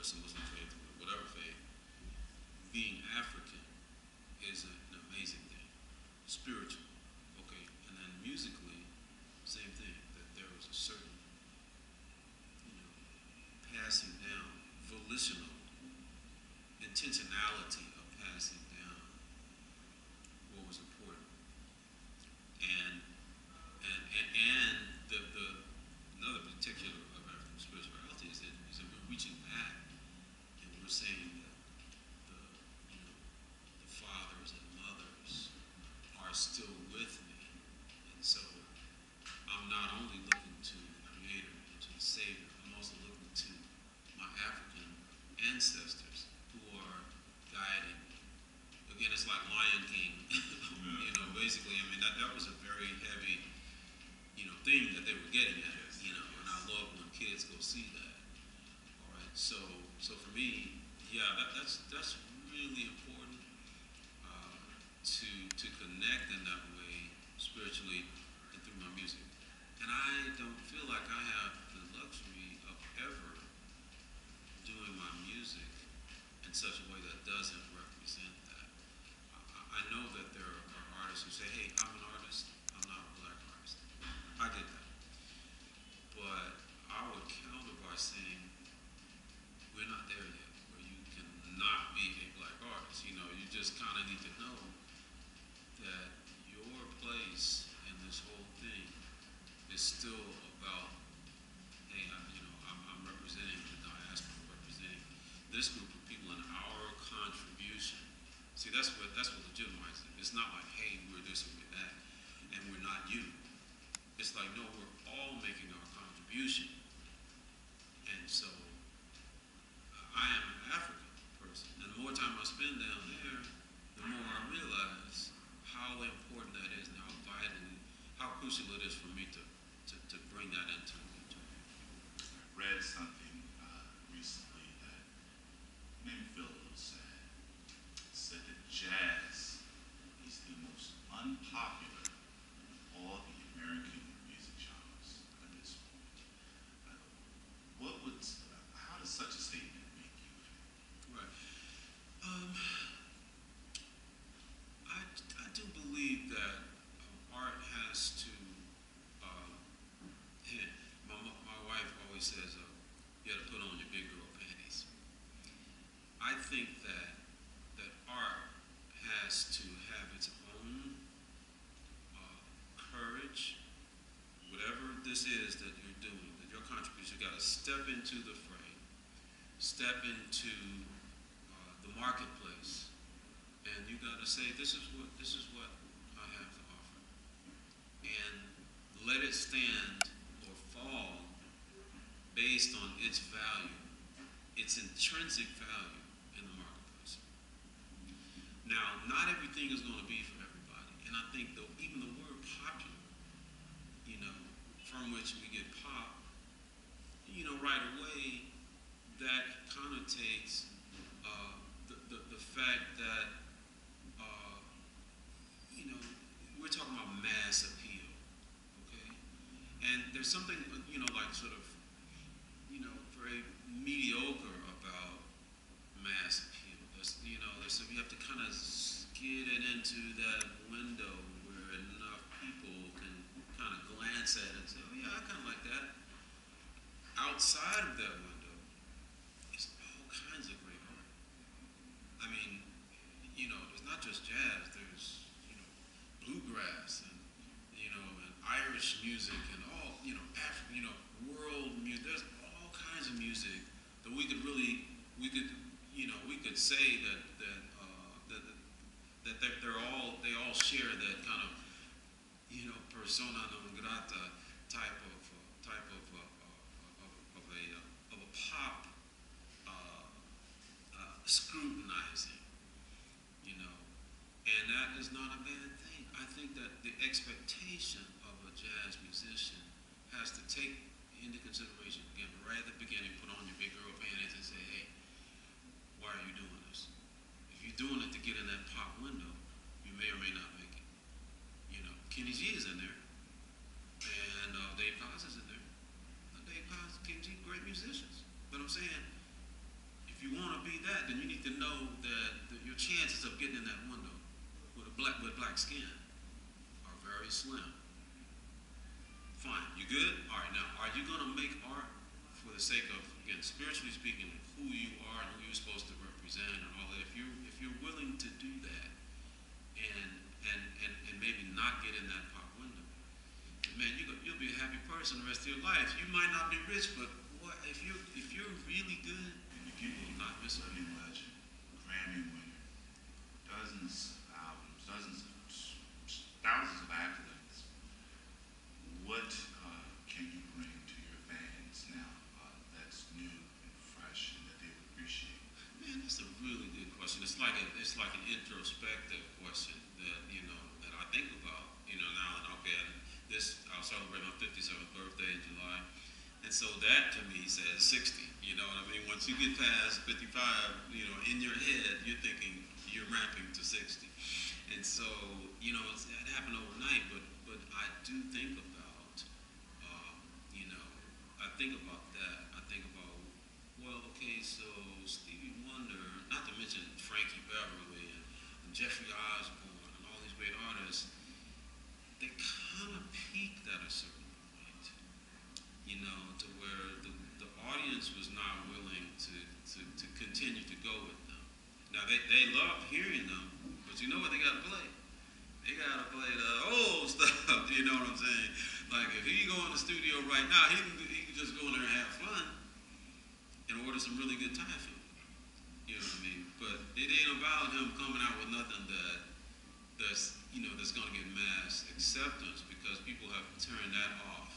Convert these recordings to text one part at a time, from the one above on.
it's a Muslim faith, whatever faith, being African is an amazing thing. Spiritual, okay, and then musically, same thing. That there was a certain, passing down, volitional intentionality of passing down what was important, and the another particular of African spirituality is that we're reaching back and we're saying that the fathers and mothers are still with me, and so I'm not only looking to the Creator and to the Savior, I'm also looking to my African ancestors who are guiding me. Again, it's like Lion King, basically. I mean, that was a very heavy, thing that they were getting at, and I love when kids go see that. All right, so for me, yeah, that's really important to connect in that way spiritually and through my music. And I don't feel like I have the luxury of ever doing my music in such a way that doesn't represent that. I know that there are artists who say, hey, I'm an artist, I'm not a black artist. I get that. But I would counter by saying, we're not there yet, where you can not be a black artist. You just kind of need to know that your place in this whole thing is still about, hey, I'm representing the diaspora, representing this group of people and our contribution. See, that's what legitimizes it. It's not like, hey, we're this or we're that, and we're not you. It's like, no, we're all making our contribution. And so, I am an African person, and the more time I spend down there, the more I realize how important that is and how vital, how crucial it is for me to bring that into it. I read something recently that made me feel a little sad. It said that jazz is the most unpopular of all the American music genres at this point. How does such a statement make you feel? Right. I do believe that art has to. My wife always says, "You got to put on your big girl panties." I think that art has to have its own courage. Whatever this is that you're doing, that your contribution, you got to step into the fray, step into the marketplace, and you got to say, this is what I have to offer, and let it stand or fall based on its value, its intrinsic value in the marketplace. Now, not everything is going to be for everybody, and I think even the word popular, from which we get pop, right away, that connotates the fact that, we're talking about mass appeal, okay? And there's something, like sort of, very mediocre about mass appeal. You have to kind of get it into that window where enough people can kind of glance at it and say, oh yeah, I kind of like that. Outside of that window is all kinds of great art. I mean, there's not just jazz, there's, bluegrass and, and Irish music and all, African, world music. There's all kinds of music that we could say that they all share that kind of, persona non grata type of a pop scrutinizing, and that is not a bad thing. I think that the expectation of a jazz musician has to take into consideration, again, right at the beginning, put on your big girl panties and say, hey, why are you doing this? If you're doing it to get in that pop window, you may or may not make it. Kenny G is in there, and Dave Koz is in there. Dave Koz, Kenny G, great musicians. But I'm saying, you want to be that, then you need to know that your chances of getting in that window with black skin are very slim. Fine, you good? All right, now, are you going to make art for the sake of, again, spiritually speaking, who you are and who you're supposed to represent and all that? If you're willing to do that and maybe not get in that pop window, man, you'll be a happy person the rest of your life. You might not be rich, but what if you're really good, you will not miss a living legend, Grammy winner, dozens of albums, thousands of accolades. What can you bring to your fans now that's new and fresh and that they appreciate? Man, that's a really good question. It's like an introspective question that I think about. Now that I'll celebrate my 57th birthday in July, and so that to me says 60. You know what I mean? Once you get past 55, in your head you're thinking you're ramping to 60, and so it happened overnight. But I do think about, I think about that. I think about, well, okay, so Stevie Wonder, not to mention Frankie Beverly and Jeffrey Osborne and all these great artists, they kind of peaked at a certain point, to where the audience was not willing to continue to go with them. Now, they loved hearing them, but you know what they got to play? They got to play the old stuff, you know what I'm saying? Like, if he go in the studio right now, he can just go in there and have fun and order some really good Thai food. You know what I mean? But it ain't about him coming out with nothing that's going to get mass acceptance, because people have turned that off.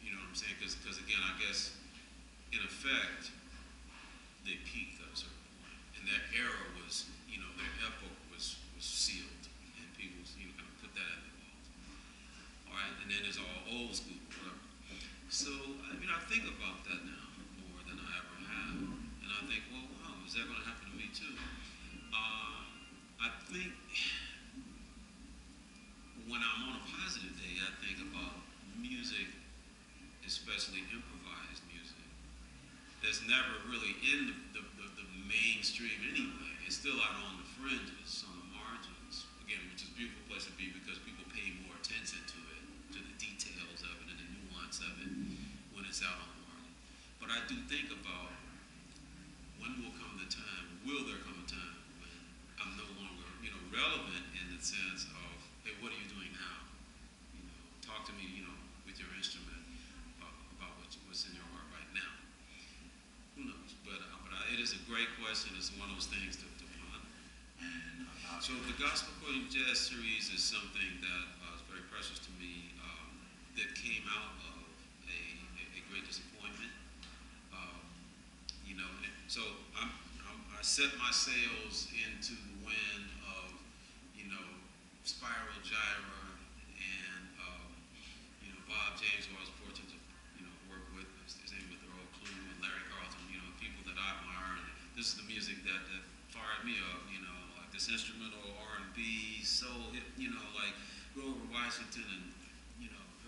You know what I'm saying? Because again, I guess, in effect, they peaked at a certain point. And their era was, their epoch was sealed. And people, kind of put that in the vault. All right? And then it's all old school, whatever. So, I think about that now more than I ever have. And I think, well, wow, is that going to happen to me too? I think when I'm on a positive day, I think about music, especially improvised music, that's never really in the mainstream anyway. It's still out on the fringes, on the margins. Again, which is a beautiful place to be, because people pay more attention to it, to the details of it and the nuance of it when it's out on the margin. But I do think about, when will there come a time when I'm no longer, relevant in the sense of, hey, what are you doing now? Talk to me, with your instrument about what's in your heart right now. Who knows? But it is a great question. It's one of those things to ponder. And So the Gospel According to Jazz series is something that is very precious to me, that came out of a great disappointment. So I set my sails into the wind of, Spiral Gyra and, Bob James, who I was fortunate to, work with, his name with Earl Clue and Larry Carlton, people that I admire. And this is the music that fired me up, like this instrumental R&B, soul, like Grover Washington and,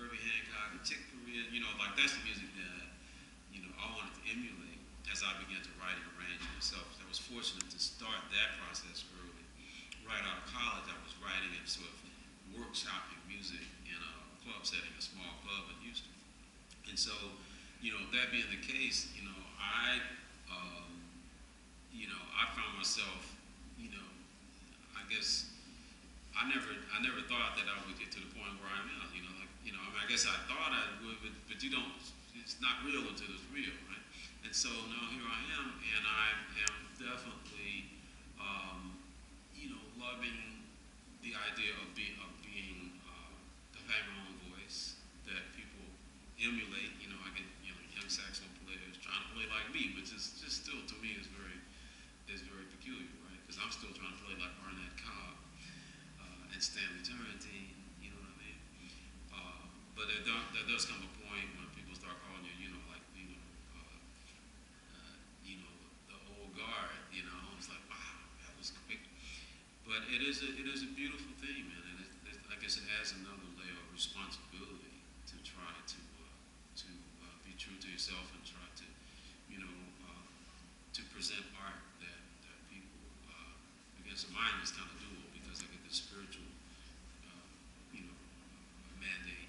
Herbie Hancock and Chick Corea, like that's the music that, I wanted to emulate as I began to write and arrange myself. I was fortunate to start that process early. Right out of college, I was writing and sort of workshopping music in a club setting, a small club in Houston. And so, that being the case, I found myself, I guess I never thought that I would get to the point where I'm at. I guess I thought I would, but you don't. It's not real until it's real, right? And so now here I am, and I am definitely, loving the idea of having my own voice that people emulate. I get young saxophone players trying to play like me, which is just still to me is very peculiar, right? Because I'm still trying to play like Barnett Cobb and Stanley Turrentine. You know what I mean? But there does come a point when people start calling you, the old guard. It's like, wow, that was quick. But it is a beautiful thing, man. And I guess it adds another layer of responsibility to try to be true to yourself and try to, to to present art that people, I guess mine is kind of dual because I get the spiritual, you know, mandate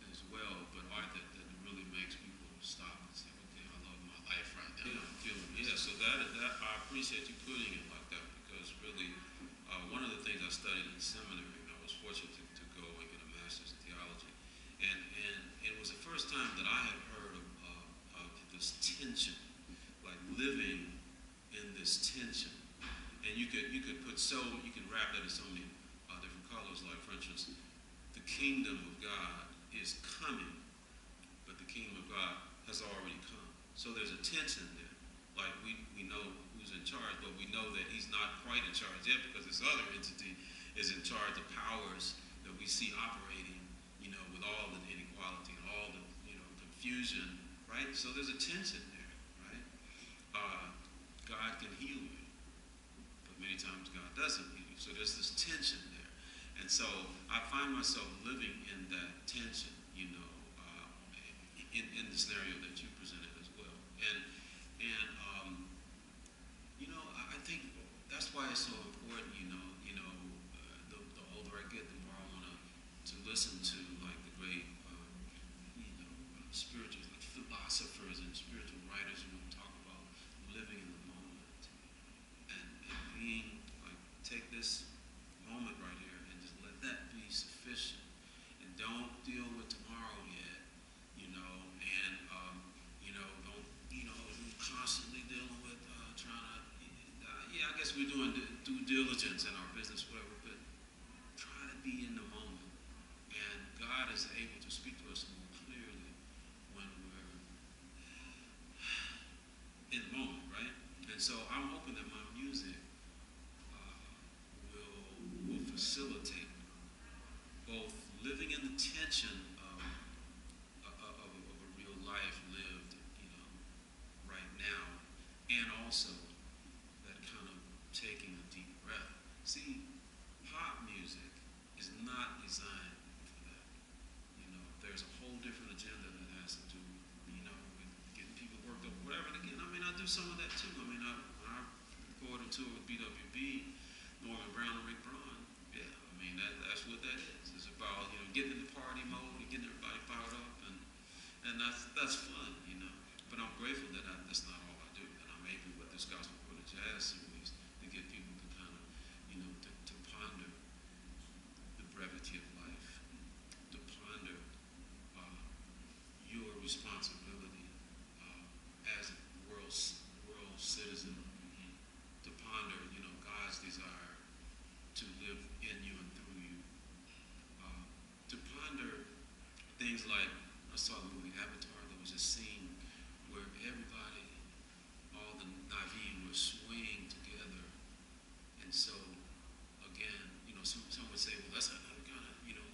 as well, but art that really makes people stop and say, okay, I love my life right now. Yeah, so that I appreciate you putting it like that because really, one of the things I studied in seminary, and I was fortunate to go and get a master's in theology, and it was the first time that I had heard of this tension, like living in this tension, and you could wrap that in so many different colors, like for instance, the kingdom of God is coming, but the kingdom of God has already come. So there's a tension there. Like we know who's in charge, but we know that he's not quite in charge yet because this other entity is in charge of powers that we see operating, you know, with all the inequality and all the, you know, confusion, right? So there's a tension there, right? God can heal you, but many times God doesn't heal you. So there's this tension there. And so I find myself living in that tension, you know, in the scenario that you presented as well. And you know, I think that's why it's so important, you know, the older I get, the more I want to listen to like the great, you know, spiritual like philosophers and spiritual writers who talk about living in the moment and being like, take this moment right here and just let that be sufficient and don't deal with tomorrow yet, you know, and you know, don't, you know, constantly dealing with trying to, yeah, I guess we're doing due diligence in our business, whatever, but try to be in the moment. And God is able to speak to us more clearly when we're in the moment, right? And so I'm hoping that my music will facilitate both living in the tension of a real life lived, you know, right now, and also that kind of taking a deep breath. See, pop music is not designed for that. You know, there's a whole different agenda that has to do, you know, with getting people worked up, whatever. And again, I mean, I do some of that too. I mean, when I recorded a tour with BWB, Norman Brown and Rick Braun, yeah, I mean, that's what that is. It's about, you know, getting in the party mode and getting everybody fired up, and that's fun, you know. But I'm grateful that that's not all I do, that I'm able with this Gospel for the Jazz series to get people to kind of, you know, to ponder the brevity of life, to ponder your responsibility as a world citizen, to ponder, you know, God's desire to live in you and through you, to ponder things like, I saw the movie Avatar, there was a scene where everybody, all the Na'vi were swaying together, and so, again, you know, some would say, well, that's another kind of, you know,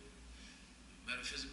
metaphysical